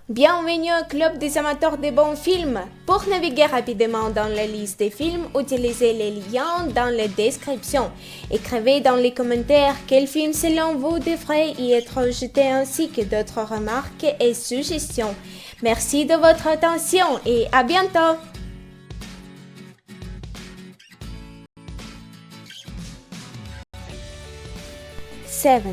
Bienvenue au club des amateurs de bons films. Pour naviguer rapidement dans la liste des films, utilisez les liens dans la description. Écrivez dans les commentaires quel film selon vous devrait y être jeté ainsi que d'autres remarques et suggestions. Merci de votre attention et à bientôt. 7.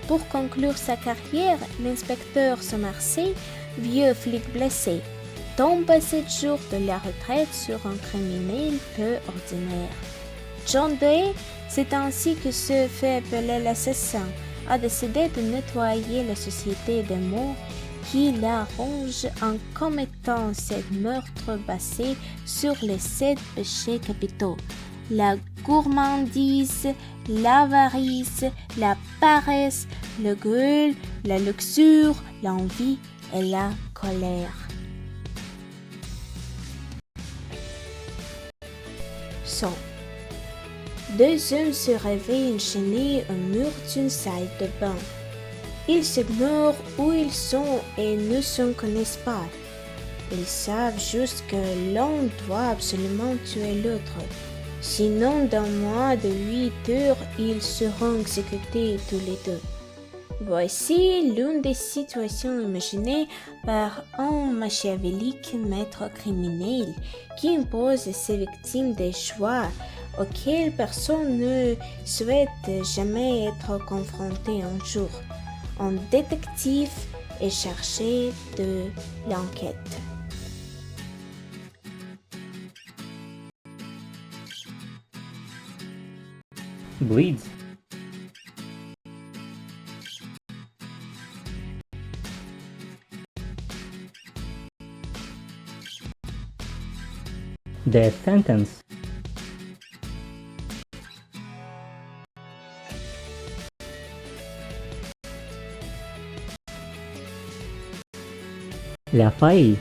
Pour conclure sa carrière, l'inspecteur Somerset, vieux flic blessé, tombe à 7 jours de la retraite sur un criminel peu ordinaire. John Doe, c'est ainsi que se fait appeler l'assassin, a décidé de nettoyer la société des morts qui la ronge en commettant 7 meurtres basés sur les 7 péchés capitaux. La gourmandise, l'avarice, la paresse, l'orgueil, la luxure, l'envie et la colère. Son. 2 hommes se réveillent enchaînés au mur d'une salle de bain. Ils s'ignorent où ils sont et ne se connaissent pas. Ils savent juste que l'un doit absolument tuer l'autre. Sinon, dans moins de 8 heures, ils seront exécutés tous les deux. Voici l'une des situations imaginées par un machiavélique maître criminel qui impose à ses victimes des choix auxquels personne ne souhaite jamais être confronté un jour. Un détective est chargé de l'enquête. Bleeds. Death sentence. La faille.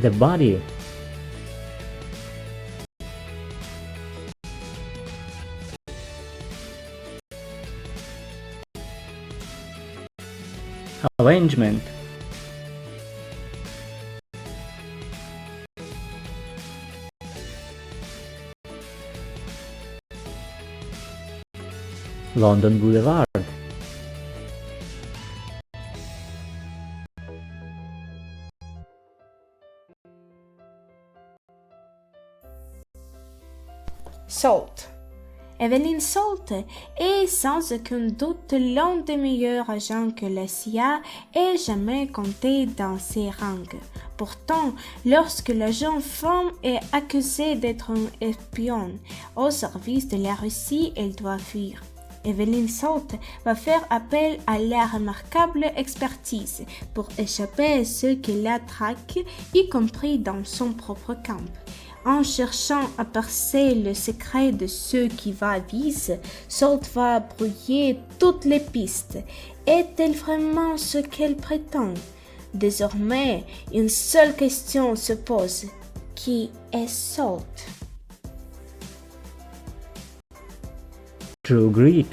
The body. Arrangement. London Boulevard. Salt. Evelyn Salt est sans aucun doute l'un des meilleurs agents que la CIA ait jamais compté dans ses rangs. Pourtant, lorsque la jeune femme est accusée d'être une espionne au service de la Russie, elle doit fuir. Evelyn Salt va faire appel à la remarquable expertise pour échapper à ceux qui la traquent, y compris dans son propre camp. En cherchant à percer le secret de ceux qui va-visent, Salt va brouiller toutes les pistes. Est-elle vraiment ce qu'elle prétend? Désormais, une seule question se pose. Qui est Salt? True Grit.